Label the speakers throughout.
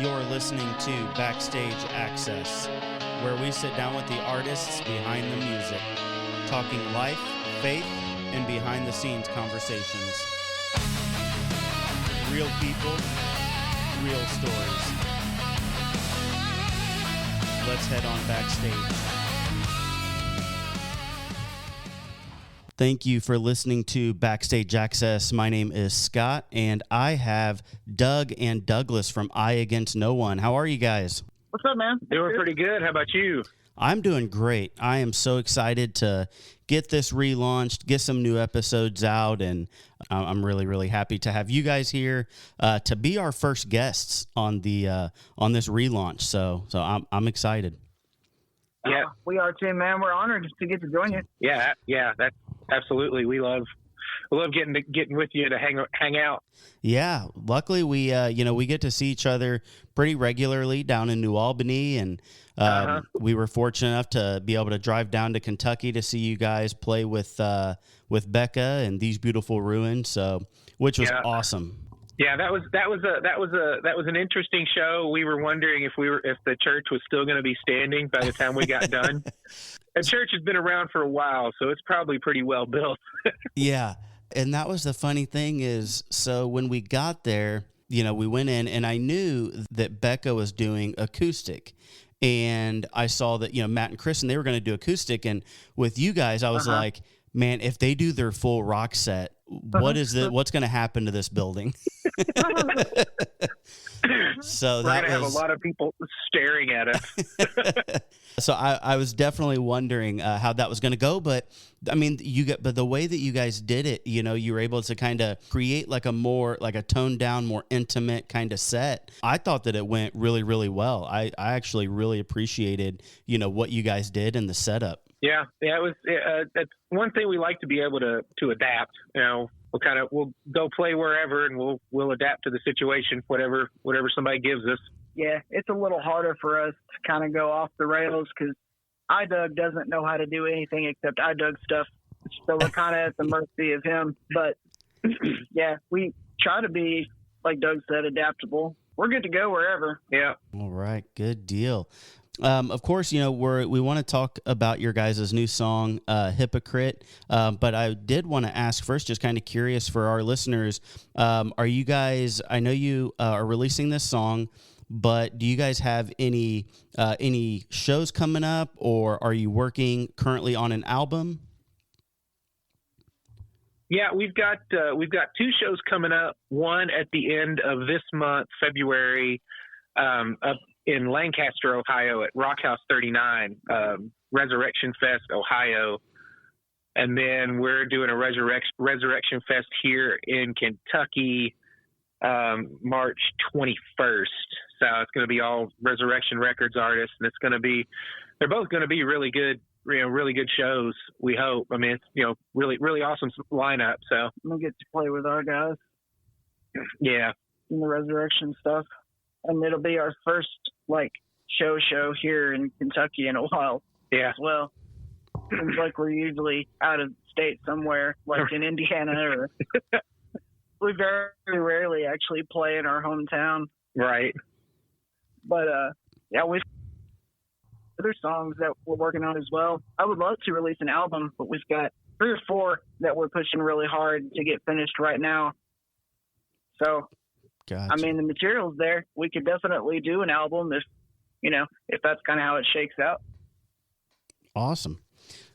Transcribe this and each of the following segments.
Speaker 1: You're listening to Backstage Access, where we sit down with the artists behind the music, talking life, faith, and behind-the-scenes conversations. Real people, real stories. Let's head on backstage. Thank you for listening to Backstage Access. My name is Scott, and I have Doug and Douglas from I Against No One. How are you guys?
Speaker 2: What's up, man?
Speaker 3: Doing pretty good. How about you?
Speaker 1: I'm doing great. I am so excited to get this relaunched, get some new episodes out, and I'm really, really happy to have you guys here to be our first guests on the on this relaunch. So I'm excited.
Speaker 3: Yeah,
Speaker 2: we are too, man. We're honored to get to join you.
Speaker 3: Yeah, that's absolutely. We love getting with you to hang out.
Speaker 1: Yeah, luckily we get to see each other pretty regularly down in New Albany, and we were fortunate enough to be able to drive down to Kentucky to see you guys play with Becca and These Beautiful Ruins, so which was awesome.
Speaker 3: Yeah, that was an interesting show. We were wondering if the church was still going to be standing by the time we got done. The church has been around for a while, so it's probably pretty well built.
Speaker 1: Yeah. And that was the funny thing is, so when we got there, we went in and I knew that Becca was doing acoustic, and I saw that, Matt and Chris, and they were going to do acoustic. And with you guys, I was like, man, if they do their full rock set, what's going to happen to this building? So
Speaker 3: we're going to have a lot of people staring at us.
Speaker 1: So I was definitely wondering how that was going to go, but I mean, but the way that you guys did it, you were able to kind of create like a toned down, more intimate kind of set. I thought that it went really, really well. I actually really appreciated, what you guys did in the setup.
Speaker 3: Yeah, it was. That's one thing we like to be able to adapt. We'll go play wherever, and we'll adapt to the situation, whatever somebody gives us.
Speaker 2: Yeah, it's a little harder for us to kind of go off the rails because iDoug doesn't know how to do anything except iDoug stuff. So we're kind of at the mercy of him. But yeah, we try to be, like Doug said, adaptable. We're good to go wherever.
Speaker 3: Yeah.
Speaker 1: All right, good deal. Of course, we want to talk about your guys' new song, Hypocrite. But I did want to ask first, just kind of curious for our listeners, are you guys, I know you are releasing this song, but do you guys have any shows coming up, or are you working currently on an album?
Speaker 3: Yeah, we've got 2 shows coming up. One at the end of this month, February, up in Lancaster, Ohio, at Rock House 39, Resurrection Fest, Ohio. And then we're doing a Resurrection Fest here in Kentucky, March 21st. So it's going to be all Resurrection Records artists, and they're both going to be really good, really good shows, we hope. I mean, it's, really, really awesome lineup. So
Speaker 2: we'll get to play with our guys.
Speaker 3: Yeah.
Speaker 2: In the Resurrection stuff. And it'll be our first show here in Kentucky in a while.
Speaker 3: Yeah.
Speaker 2: As well. Seems like we're usually out of state somewhere, like in Indiana, or we very rarely actually play in our hometown.
Speaker 3: Right.
Speaker 2: But yeah, we've other songs that we're working on as well. I would love to release an album, but we've got 3 or 4 that we're pushing really hard to get finished right now. So.
Speaker 1: Gotcha.
Speaker 2: I mean, the material's there. We could definitely do an album if that's kind of how it shakes out.
Speaker 1: Awesome.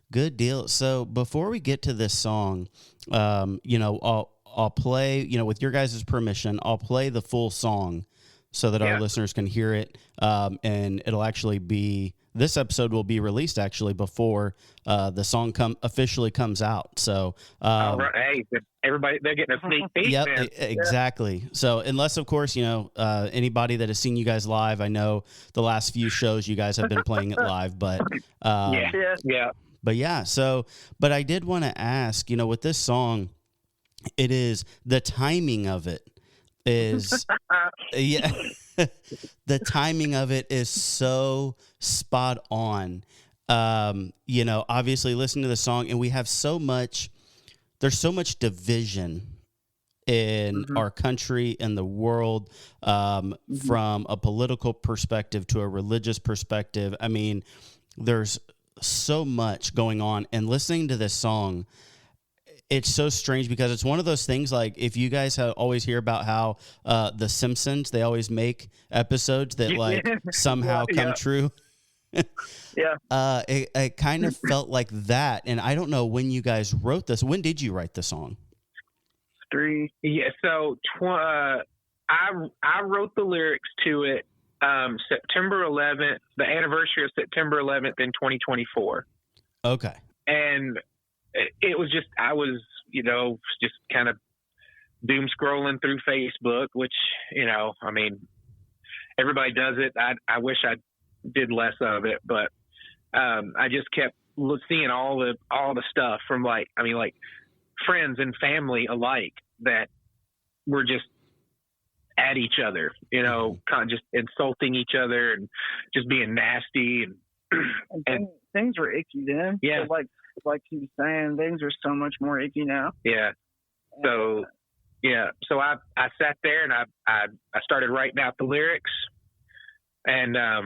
Speaker 1: Good deal. So before we get to this song, I'll play, with your guys' permission, I'll play the full song so that our listeners can hear it. And it'll actually be, this episode will be released actually before the song officially comes out. So,
Speaker 3: hey, everybody, they're getting a sneak peek.
Speaker 1: Yep,
Speaker 3: man.
Speaker 1: Exactly. So unless, of course, anybody that has seen you guys live, I know the last few shows you guys have been playing it live, but
Speaker 3: yeah.
Speaker 1: But yeah, but I did want to ask, with this song, it is the timing of it is, the timing of it is so spot on. Obviously listen to the song, and we have there's so much division in our country and the world, from a political perspective to a religious perspective. I mean, there's so much going on, and listening to this song, it's so strange because it's one of those things, like, if you guys always hear about how the Simpsons, they always make episodes that like somehow come true. It kind of felt like that. And I don't know when you guys wrote this. When did you write the song?
Speaker 3: Yeah, so I wrote the lyrics to it September 11th, the anniversary of September 11th in 2024.
Speaker 1: Okay.
Speaker 3: And it was just, I was, just kind of doom scrolling through Facebook, which, I mean, everybody does it. I wish I did less of it, but I just kept seeing all the stuff from like friends and family alike that were just at each other, kind of just insulting each other and just being nasty and
Speaker 2: things were icky then.
Speaker 3: Yeah.
Speaker 2: So like he was saying, things are so much more icky now.
Speaker 3: Yeah. So I sat there and I started writing out the lyrics, and I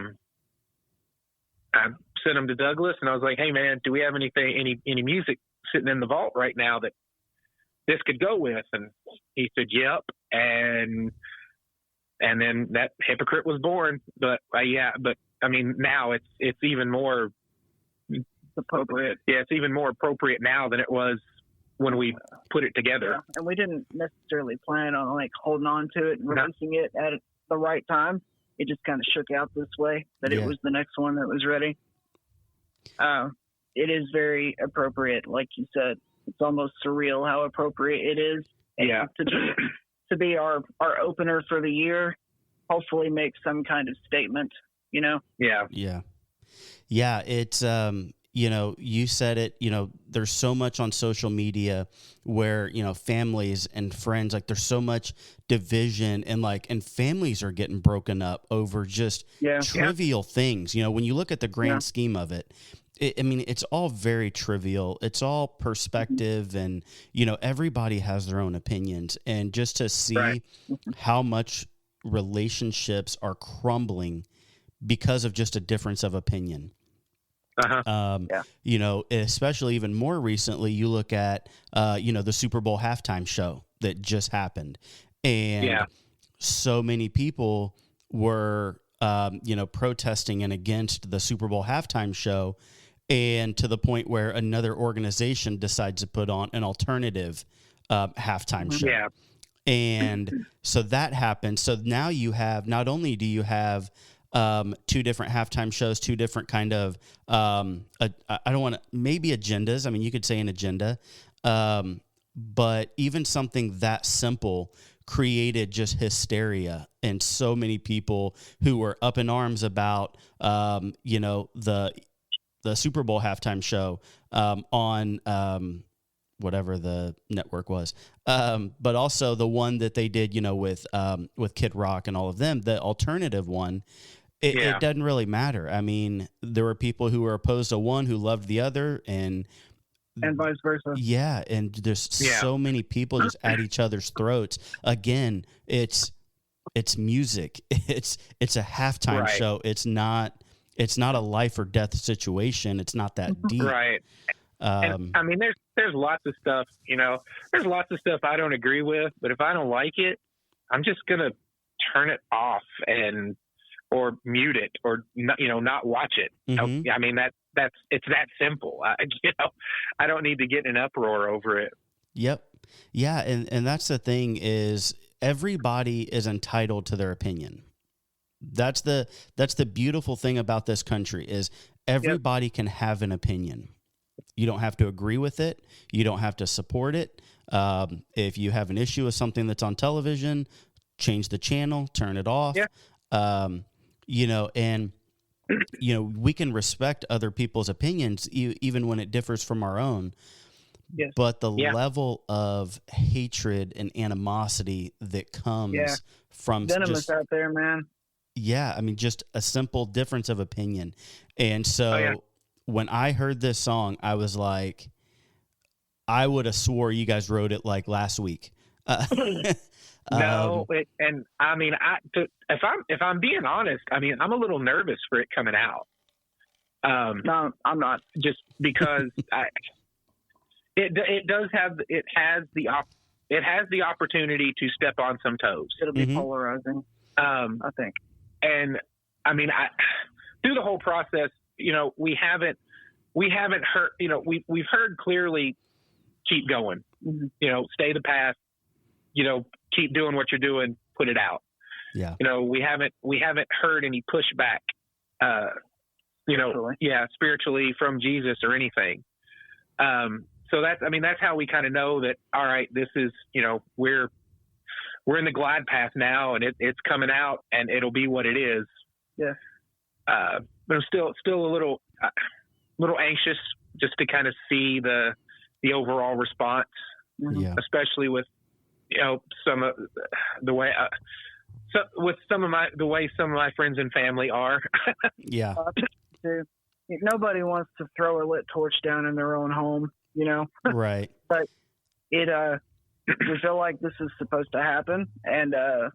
Speaker 3: sent them to Douglas, and I was like, "Hey man, do we have any music sitting in the vault right now that this could go with?" And he said, "Yep." And then that Hypocrite was born. But I mean, now it's even more
Speaker 2: appropriate.
Speaker 3: Yeah, it's even more appropriate now than it was when we put it together.
Speaker 2: Yeah. And we didn't necessarily plan on like holding on to it and releasing it at the right time. It just kind of shook out this way that it was the next one that was ready. It is very appropriate, like you said. It's almost surreal how appropriate it is. And to be our opener for the year, hopefully make some kind of statement, Yeah.
Speaker 1: Yeah. It's, you said it, there's so much on social media where, families and friends, like there's so much division and families are getting broken up over just trivial things. When you look at the grand scheme of it, it's all very trivial. It's all perspective and, everybody has their own opinions. And just to see how much relationships are crumbling because of just a difference of opinion. Especially even more recently, you look at, the Super Bowl halftime show that just happened. And so many people were, protesting and against the Super Bowl halftime show, and to the point where another organization decides to put on an alternative halftime show. Yeah. And so that happened. So now you have, not only do you have two different halftime shows, two different kind of, maybe agendas. I mean, you could say an agenda, but even something that simple created just hysteria and so many people who were up in arms about, the Super Bowl halftime show on whatever the network was, but also the one that they did, with Kid Rock and all of them, the alternative one. It doesn't really matter. I mean, there were people who were opposed to one who loved the other, and
Speaker 2: vice versa.
Speaker 1: Yeah, and there's so many people just at each other's throats. Again, it's music. It's a halftime show. It's not a life or death situation. It's not that deep.
Speaker 3: Right. And, I mean, there's lots of stuff. There's lots of stuff I don't agree with, but if I don't like it, I'm just gonna turn it off or mute it, or not watch it.
Speaker 1: Mm-hmm.
Speaker 3: I mean, it's that simple. I don't need to get in an uproar over it.
Speaker 1: Yep. Yeah. And that's the thing, is everybody is entitled to their opinion. That's the beautiful thing about this country, is everybody can have an opinion. You don't have to agree with it. You don't have to support it. If you have an issue with something that's on television, change the channel, turn it off. Yeah. We can respect other people's opinions, even when it differs from our own. Yes. But the level of hatred and animosity that comes from
Speaker 2: venomous out there, man.
Speaker 1: Yeah, I mean, just a simple difference of opinion. And so when I heard this song, I was like, I would have swore you guys wrote it like last week.
Speaker 3: No, and I mean, if I'm being honest, I mean, I'm a little nervous for it coming out.
Speaker 2: No, I'm not.
Speaker 3: Just because it has the opportunity to step on some toes.
Speaker 2: It'll be polarizing. I think.
Speaker 3: And I mean, through the whole process, you know, we haven't heard, you know, we've heard clearly, keep going, you know, stay the path, you know, keep doing what you're doing, put it out.
Speaker 1: Yeah.
Speaker 3: You know, we haven't heard any pushback, you know, spiritually from Jesus or anything. So that's how we kind of know that, all right, this is, you know, we're in the glide path now, and it's coming out, and it'll be what it is.
Speaker 2: Yeah.
Speaker 3: But I'm still a little anxious just to kind of see the overall response, especially with, you know, some of the way some of my friends and family are.
Speaker 1: Yeah.
Speaker 2: Nobody wants to throw a lit torch down in their own home, you know.
Speaker 1: Right.
Speaker 2: But we feel like this is supposed to happen, and I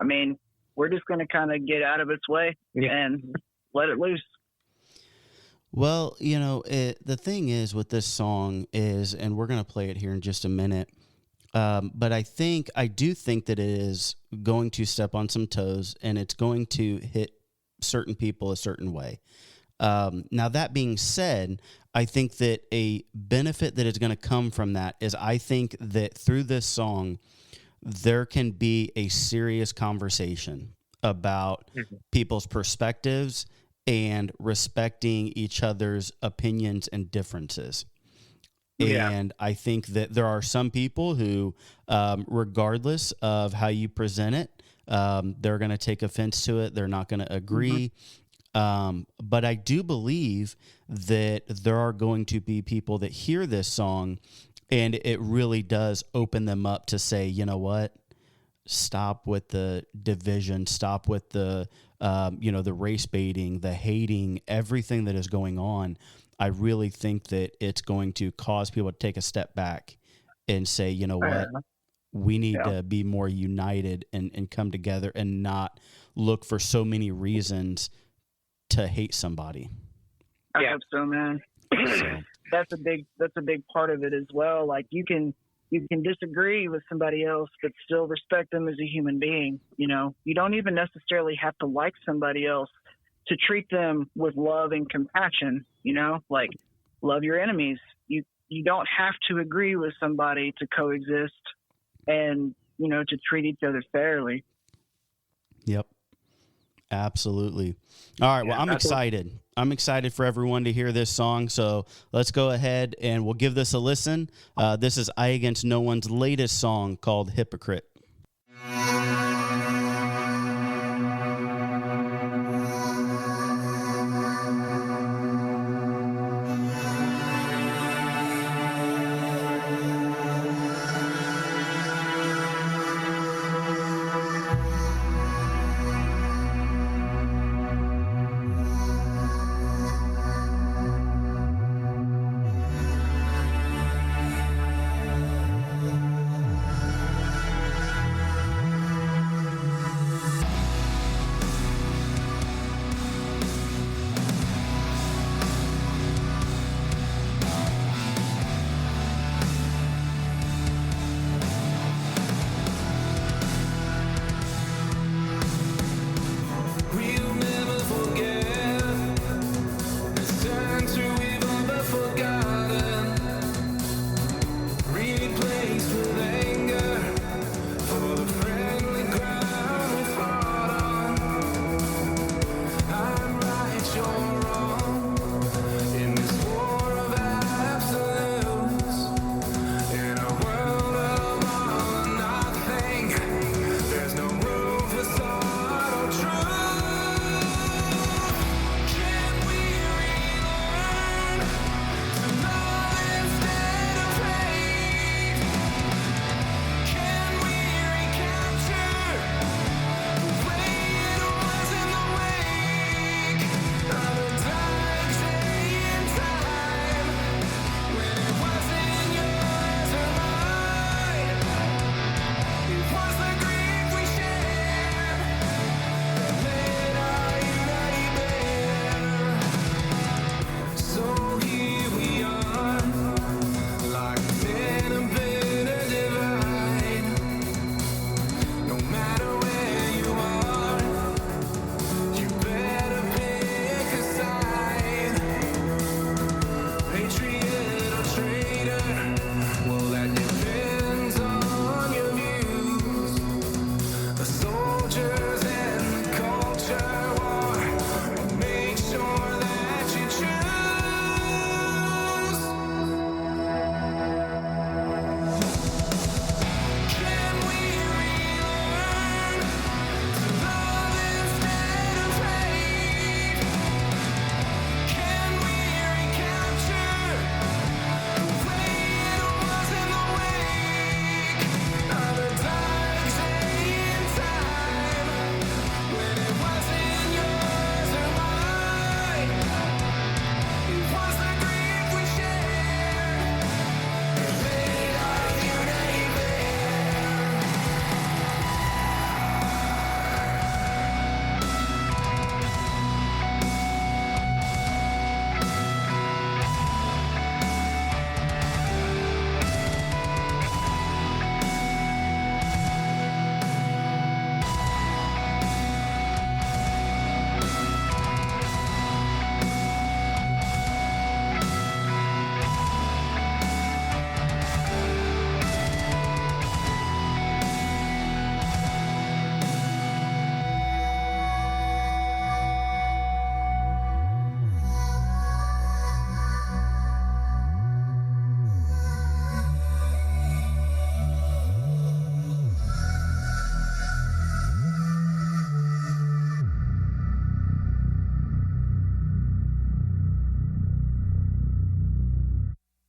Speaker 2: mean, we're just going to kind of get out of its way and let it loose.
Speaker 1: Well, you know, the thing is with this song is, and we're going to play it here in just a minute, but I do think that it is going to step on some toes, and it's going to hit certain people a certain way. Now, that being said, I think that a benefit that is going to come from that is I think that through this song, there can be a serious conversation about people's perspectives and respecting each other's opinions and differences. Yeah. And I think that there are some people who, regardless of how you present it, they're going to take offense to it. They're not going to agree. But I do believe that there are going to be people that hear this song and it really does open them up to say, you know what? Stop with the division, stop with the, the race baiting, the hating, everything that is going on. I really think that it's going to cause people to take a step back and say, you know what? We need to be more united and come together and not look for so many reasons to hate somebody.
Speaker 2: I hope so, man. So. That's a big part of it as well. Like you can disagree with somebody else, but still respect them as a human being. You know, you don't even necessarily have to like somebody else to treat them with love and compassion. You know, like love your enemies. You don't have to agree with somebody to coexist and, you know, to treat each other fairly.
Speaker 1: Yep. Absolutely. All right. Well, I'm excited. I'm excited for everyone to hear this song. So let's go ahead and we'll give this a listen. This is I Against No One's latest song called Hypocrite.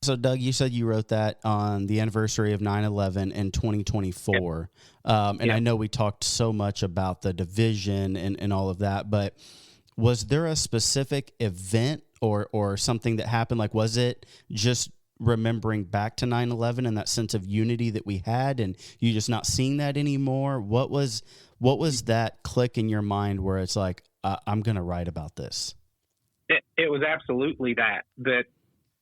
Speaker 1: So, Doug, you said you wrote that on the anniversary of 9/11 in 2024. And I know we talked so much about the division and all of that, but was there a specific event or something that happened? Like, was it just remembering back to 9/11 and that sense of unity that we had, and you just not seeing that anymore? What was that click in your mind where it's like, I'm going to write about this?
Speaker 3: It was absolutely that,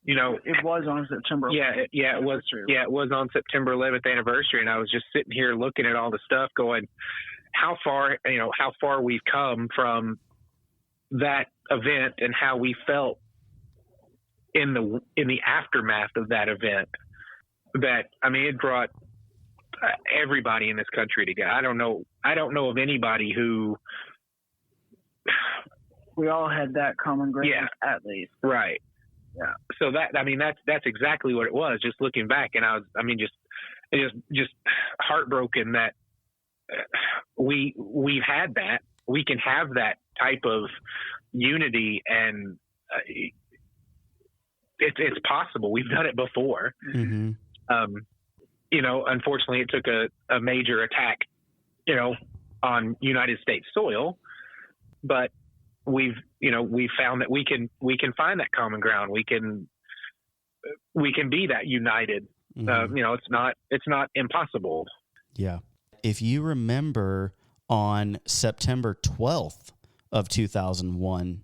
Speaker 3: you know,
Speaker 2: it was on September 11th.
Speaker 3: It was. Yeah, it was on September 11th anniversary, and I was just sitting here looking at all the stuff, going, how far we've come from that event and how we felt in the aftermath of that event. That, I mean, it brought everybody in this country together. I don't know of anybody who.
Speaker 2: We all had that common ground, at least.
Speaker 3: Right.
Speaker 2: Yeah.
Speaker 3: So that's exactly what it was. Just looking back, and just heartbroken that we've had that. We can have that type of unity, and it's possible. We've done it before.
Speaker 1: Mm-hmm.
Speaker 3: You know, unfortunately, it took a major attack, you know, on United States soil, but we've found that we can find that common ground. We can be that united.
Speaker 1: Mm-hmm.
Speaker 3: You know, it's not impossible.
Speaker 1: Yeah. If you remember, on September 12th of 2001,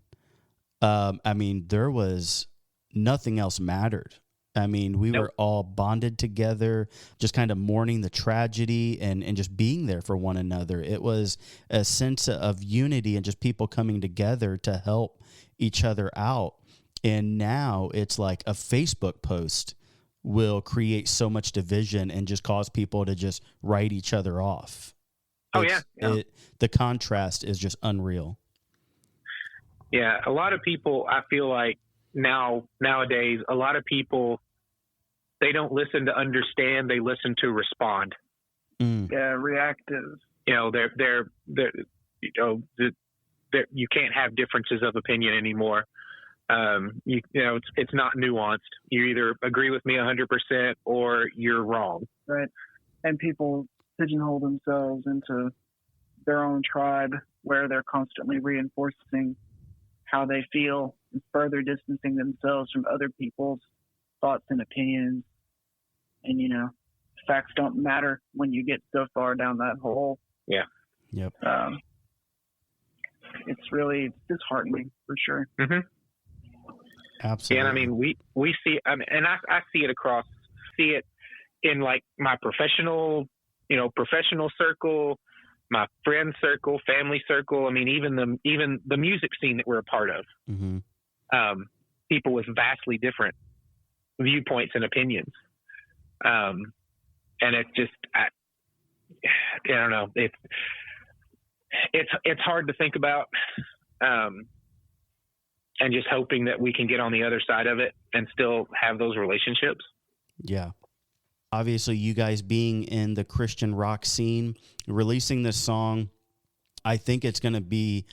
Speaker 1: I mean, there was nothing else mattered. I mean, we were all bonded together, just kind of mourning the tragedy and just being there for one another. It was a sense of unity and just people coming together to help each other out. And now it's like a Facebook post will create so much division and just cause people to just write each other off. The contrast is just unreal.
Speaker 3: Yeah, a lot of people, I feel like nowadays, a lot of people, they don't listen to understand, they listen to respond.
Speaker 2: Yeah, reactive.
Speaker 3: You know, they're you can't have differences of opinion anymore. You know, it's not nuanced. You either agree with me 100% or you're wrong.
Speaker 2: Right. And people pigeonhole themselves into their own tribe where they're constantly reinforcing how they feel and further distancing themselves from other people's thoughts and opinions. And, you know, facts don't matter when you get so far down that hole.
Speaker 3: Yeah.
Speaker 1: Yep.
Speaker 2: It's disheartening for sure.
Speaker 3: Mm-hmm.
Speaker 1: Absolutely.
Speaker 3: And I mean, we see, and I see it in like my professional circle, my friend circle, family circle. I mean, even the music scene that we're a part of,
Speaker 1: mm-hmm.
Speaker 3: People with vastly different viewpoints and opinions. And it's just, I don't know. It's hard to think about, and just hoping that we can get on the other side of it and still have those relationships.
Speaker 1: Yeah. Obviously, you guys being in the Christian rock scene, releasing this song, I think it's going to be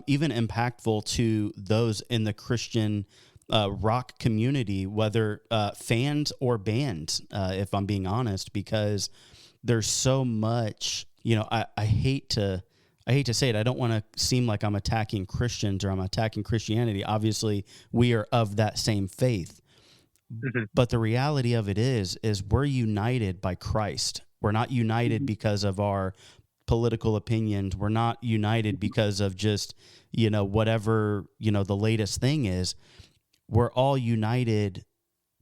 Speaker 1: even impactful to those in the Christian rock community, whether fans or bands, if I'm being honest, because there's so much, you know, I hate to say it. I don't want to seem like I'm attacking Christians or I'm attacking Christianity. Obviously, we are of that same faith.
Speaker 3: Mm-hmm.
Speaker 1: But the reality of it is we're united by Christ. We're not united because of our political opinions. We're not united because of just, you know, whatever, you know, the latest thing is. We're all united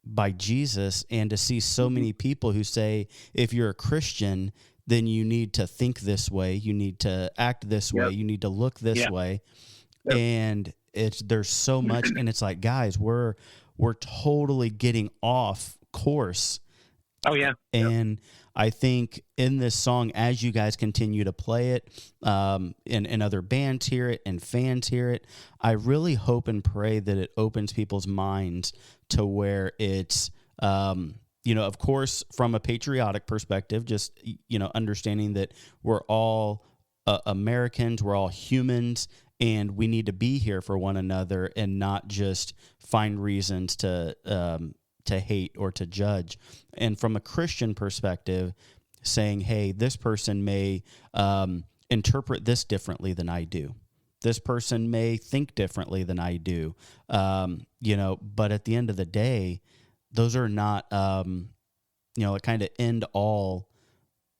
Speaker 1: by Jesus, and to see so many people who say, if you're a Christian, then you need to think this way, you need to act this way, you need to look this way. And there's so much, and it's like, guys, we're totally getting off course.
Speaker 3: Oh yeah.
Speaker 1: And I think in this song, as you guys continue to play it, and other bands hear it and fans hear it, I really hope and pray that it opens people's minds to where it's, you know, of course, from a patriotic perspective, just, you know, understanding that we're all Americans, we're all humans, and we need to be here for one another and not just find reasons to to hate or to judge. And from a Christian perspective, saying, hey, this person may interpret this differently than I do. This person may think differently than I do. But at the end of the day, those are not, kind of end all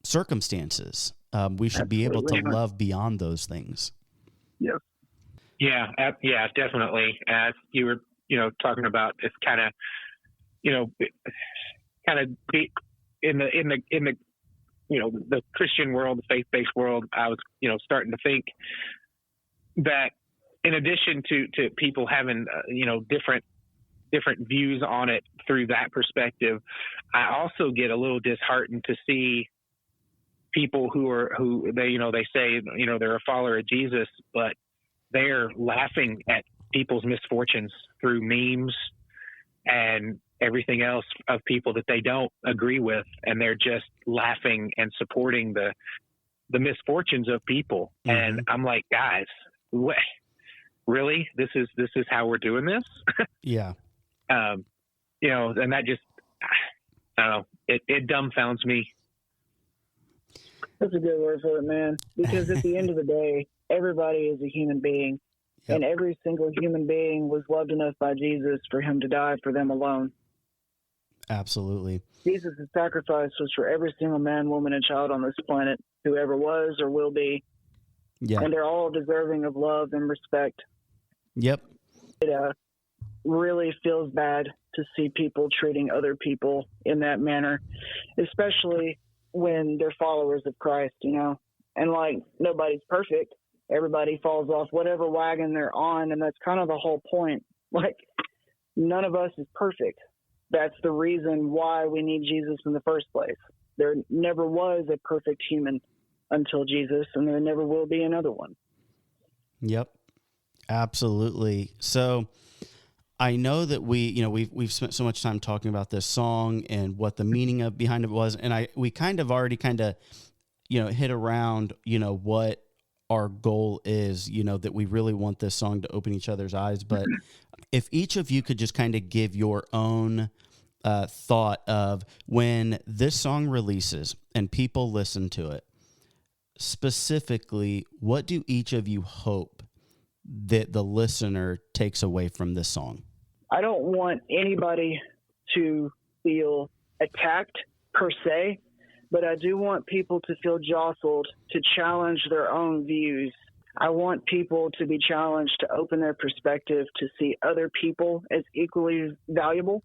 Speaker 1: circumstances. We should be able to love beyond those things.
Speaker 2: Yep.
Speaker 3: Yeah, definitely. As you were, talking about, it's kind of, in the the Christian world, the faith-based world. I was, starting to think that in addition to people having, different views on it through that perspective, I also get a little disheartened to see people who they say, they're a follower of Jesus, but they're laughing at people's misfortunes through memes and everything else of people that they don't agree with. And they're just laughing and supporting the misfortunes of people. Mm-hmm. And I'm like, guys, what? Really? This is how we're doing this?
Speaker 1: Yeah.
Speaker 3: And that just, I don't know, it dumbfounds me.
Speaker 2: That's a good word for it, man. Because at the end of the day, everybody is a human being. Yep. And every single human being was loved enough by Jesus for him to die for them alone.
Speaker 1: Absolutely.
Speaker 2: Jesus' sacrifice was for every single man, woman, and child on this planet, whoever was or will be.
Speaker 1: Yeah.
Speaker 2: And they're all deserving of love and respect.
Speaker 1: Yep.
Speaker 2: It really feels bad to see people treating other people in that manner, especially when they're followers of Christ, And nobody's perfect. Everybody falls off whatever wagon they're on, and that's kind of the whole point. None of us is perfect. That's the reason why we need Jesus in the first place. There never was a perfect human until Jesus, and there never will be another one.
Speaker 1: Yep, absolutely. So I know that we've spent so much time talking about this song and what the meaning behind it was, and we kind of already hit around what our goal is, that we really want this song to open each other's eyes. But if each of you could just kind of give your own thought of when this song releases and people listen to it, specifically, what do each of you hope that the listener takes away from this song?
Speaker 2: I don't want anybody to feel attacked per se, but I do want people to feel jostled, to challenge their own views. I want people to be challenged to open their perspective, to see other people as equally valuable,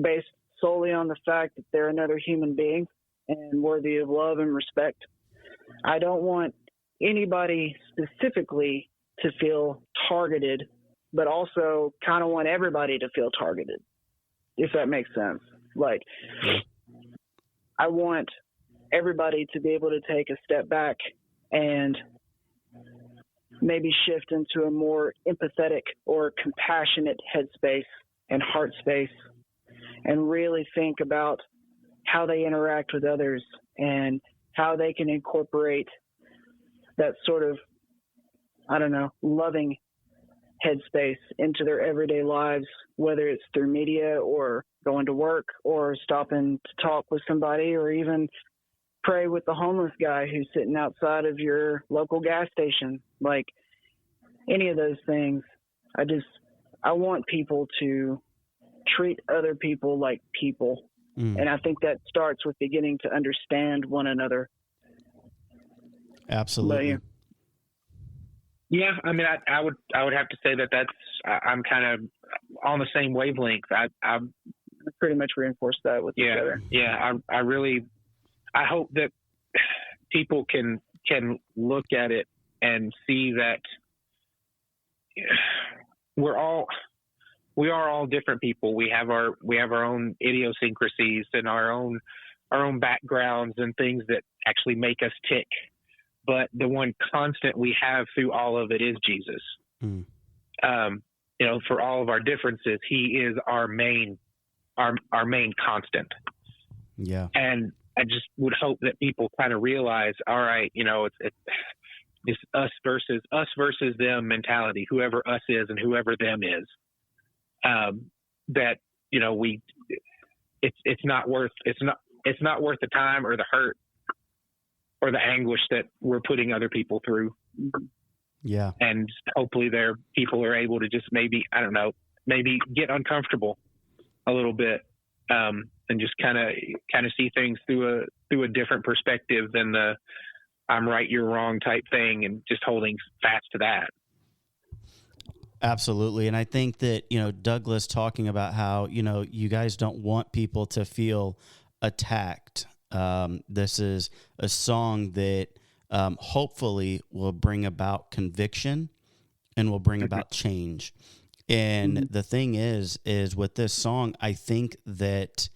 Speaker 2: based solely on the fact that they're another human being and worthy of love and respect. I don't want anybody specifically to feel targeted, but also kind of want everybody to feel targeted, if that makes sense. I want everybody to be able to take a step back and maybe shift into a more empathetic or compassionate headspace and heart space, and really think about how they interact with others and how they can incorporate that sort of, loving headspace into their everyday lives, whether it's through media or going to work or stopping to talk with somebody, or even pray with the homeless guy who's sitting outside of your local gas station. Any of those things, I want people to treat other people like people. And I think that starts with beginning to understand one another.
Speaker 1: Absolutely.
Speaker 3: Yeah, I mean, I would have to say I'm kind of on the same wavelength. I
Speaker 2: pretty much reinforce that with each other.
Speaker 3: Yeah, I hope that people can look at it and see that we are all different people. We have our own idiosyncrasies and our own backgrounds and things that actually make us tick. But the one constant we have through all of it is Jesus. For all of our differences, he is our main constant.
Speaker 1: Yeah.
Speaker 3: And I just would hope that people kind of realize, all right, it's us versus them mentality, whoever us is and whoever them is. That, it's not worth the time or the hurt or the anguish that we're putting other people through.
Speaker 1: Yeah.
Speaker 3: And hopefully people are able to just maybe get uncomfortable a little bit, and just kind of see things through a different perspective than the I'm right, you're wrong type thing, and just holding fast to that.
Speaker 1: Absolutely. And I think that, Douglas talking about how, you guys don't want people to feel attacked. This is a song that hopefully will bring about conviction and will bring about change. And the thing is with this song, I think that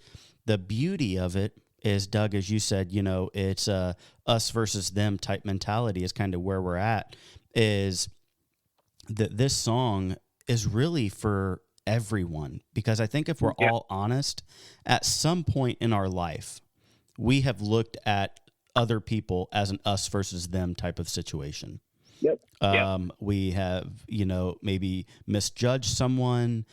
Speaker 1: the beauty of it is, Doug, as you said, it's a us versus them type mentality is kind of where we're at, is that this song is really for everyone. Because I think if we're all honest, at some point in our life, we have looked at other people as an us versus them type of situation.
Speaker 2: Yep.
Speaker 1: We have, maybe misjudged someone.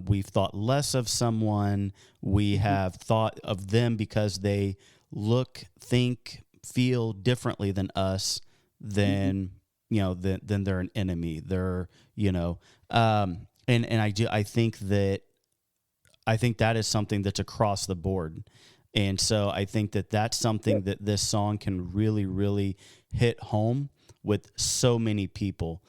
Speaker 1: We've thought less of someone. We have thought of them because they look, think, feel differently than us, then they're an enemy. They're, and I think that is something that's across the board. And so I think that that's something that this song can really, really hit home with so many people,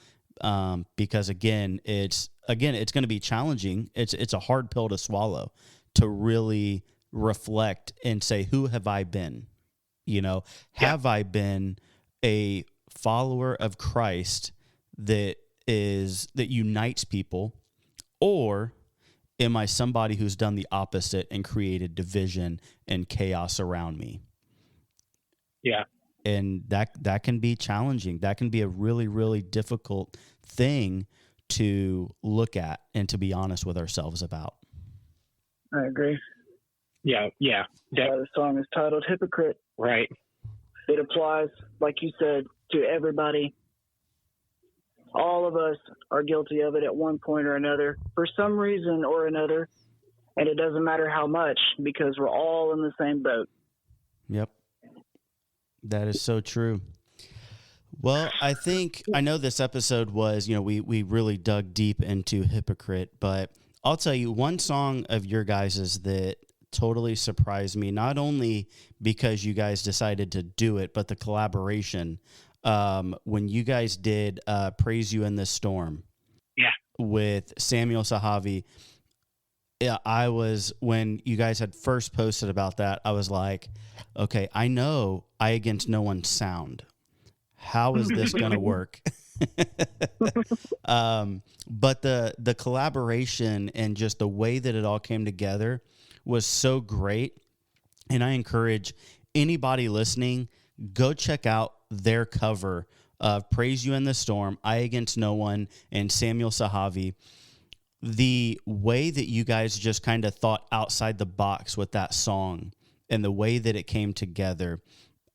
Speaker 1: because again, it's going to be challenging. It's a hard pill to swallow, to really reflect and say, who have I been? Have I been a follower of Christ that unites people, or am I somebody who's done the opposite and created division and chaos around me?
Speaker 3: Yeah.
Speaker 1: And that can be challenging. That can be a really, really difficult thing to look at and to be honest with ourselves about.
Speaker 2: I agree.
Speaker 3: Yeah.
Speaker 2: The song is titled Hypocrite.
Speaker 3: Right.
Speaker 2: It applies, like you said, to everybody. All of us are guilty of it at one point or another, for some reason or another. And it doesn't matter how much, because we're all in the same boat.
Speaker 1: Yep. That is so true. Well, I know this episode was, we really dug deep into Hypocrite, but I'll tell you one song of your guys's that totally surprised me, not only because you guys decided to do it, but the collaboration. When you guys did Praise You in the Storm.
Speaker 3: Yeah.
Speaker 1: With Samuel Sahavi. Yeah, when you guys had first posted about that, I was like, okay, I know I Against No One's sound. How is this going to work? But the collaboration and just the way that it all came together was so great. And I encourage anybody listening, go check out their cover of Praise You in the Storm, I Against No One, and Samuel Sahavi. The way that you guys just kind of thought outside the box with that song and the way that it came together,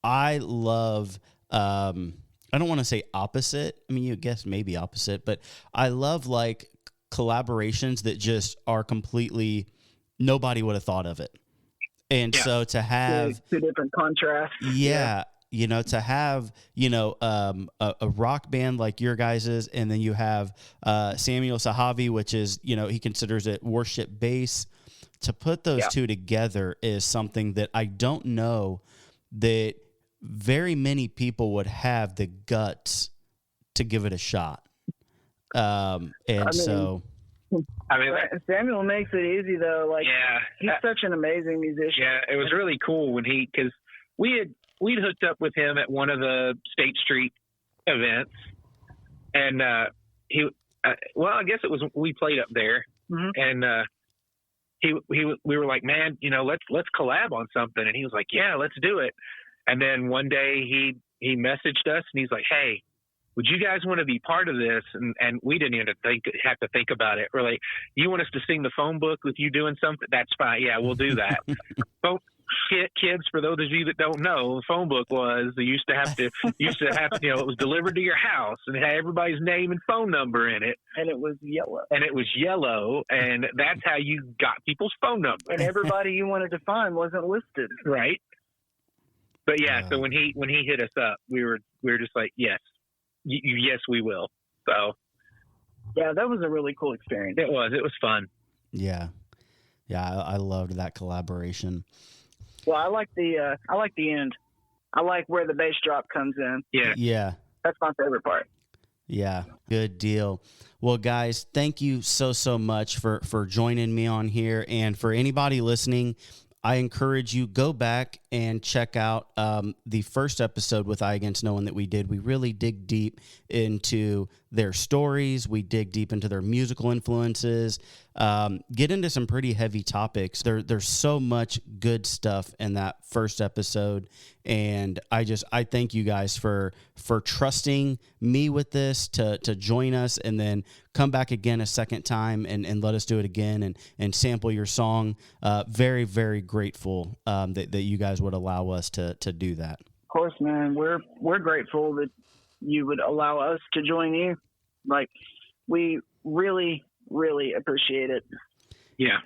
Speaker 1: I love, I don't want to say opposite. I mean, you guess maybe opposite, but I love like collaborations that just are completely, nobody would have thought of it. And so to have
Speaker 2: two different contrasts.
Speaker 1: To have, a rock band like your guys's, and then you have Samuel Sahavi, which is, he considers it worship bass. To put those two together is something that I don't know that very many people would have the guts to give it a shot. Samuel
Speaker 2: makes it easy though. Like, he's such an amazing musician.
Speaker 3: Yeah, it was really cool because we'd hooked up with him at one of the State Street events, and I guess it was, we played up there, and we were like, man, let's collab on something, and he was like, yeah, let's do it. And then one day he messaged us, and he's like, hey, would you guys want to be part of this? And we didn't even have to think about it. We're like, you want us to sing the phone book with you doing something? That's fine. Yeah, we'll do that. kids, for those of you that don't know, the phone book was they used to have, it was delivered to your house and it had everybody's name and phone number in it.
Speaker 2: And it was yellow.
Speaker 3: And that's how you got people's phone number.
Speaker 2: And everybody you wanted to find wasn't listed.
Speaker 3: Right. But yeah, so when he hit us up, we were just like, yes, yes, we will. So
Speaker 2: yeah, that was a really cool experience.
Speaker 3: It was fun.
Speaker 1: Yeah. I loved that collaboration.
Speaker 2: Well, I like the end. I like where the bass drop comes in.
Speaker 1: Yeah.
Speaker 2: That's my favorite part.
Speaker 1: Yeah, good deal. Well, guys, thank you so much for joining me on here. And for anybody listening, I encourage you, go back and check out the first episode with I Against No One that we did. We really dig deep into their stories. We dig deep into their musical influences, get into some pretty heavy topics. There's so much good stuff in that first episode. And I thank you guys for trusting me with this to join us and then come back again a second time and let us do it again and sample your song. Very, very grateful that you guys would allow us to do that.
Speaker 2: Of course, man. We're grateful that you would allow us to join you. Like, we really, really appreciate it.
Speaker 3: Yeah.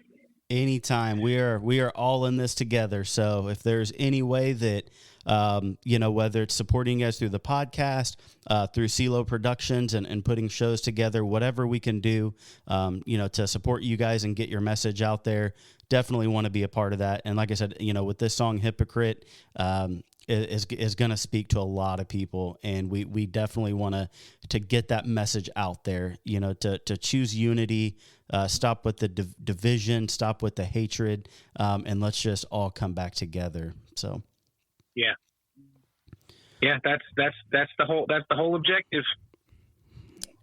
Speaker 1: Anytime. We are all in this together. So if there's any way that, whether it's supporting us through the podcast, through CeeLo Productions and putting shows together, whatever we can do, to support you guys and get your message out there, definitely want to be a part of that. And like I said, with this song, Hypocrite, is going to speak to a lot of people. And we definitely want to get that message out there, to choose unity, stop with the division, stop with the hatred, and let's just all come back together. So.
Speaker 3: Yeah, that's the whole objective.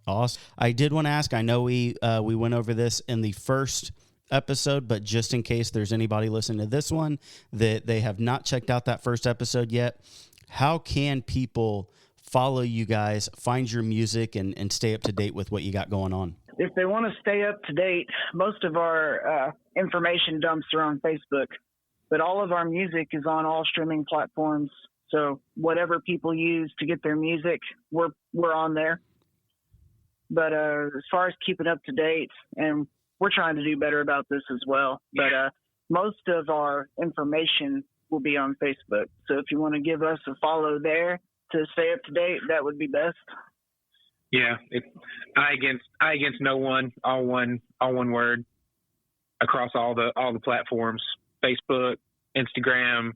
Speaker 1: Awesome. I did want to ask, I know we went over this in the first episode, but just in case there's anybody listening to this one that they have not checked out that first episode yet, how can people follow you guys, find your music, and stay up to date with what you got going on?
Speaker 2: If they want to stay up to date, most of our information dumps are on Facebook, but all of our music is on all streaming platforms. So whatever people use to get their music, we're on there. But as far as keeping up to date, and we're trying to do better about this as well, but most of our information will be on Facebook. So if you want to give us a follow there to stay up to date, that would be best.
Speaker 3: Yeah, it's I against no one, all one word, across all the platforms, Facebook, Instagram.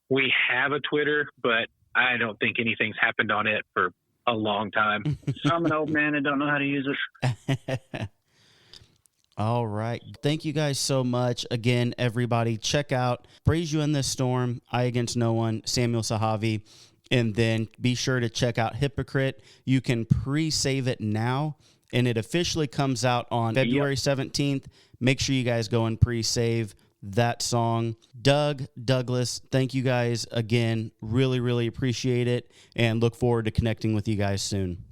Speaker 3: We have a Twitter, but I don't think anything's happened on it for a long time.
Speaker 2: I'm an old man and don't know how to use it.
Speaker 1: All right. Thank you guys so much. Again, everybody, check out Praise You in This Storm, I Against No One, Samuel Sahavi, and then be sure to check out Hypocrite. You can pre-save it now, and it officially comes out on February 17th. Make sure you guys go and pre-save that song. Douglas, thank you guys again. Really, really appreciate it, and look forward to connecting with you guys soon.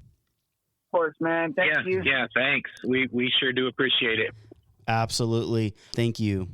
Speaker 2: Of course, man. Thank you.
Speaker 3: Yeah, thanks. We sure do appreciate it.
Speaker 1: Absolutely. Thank you.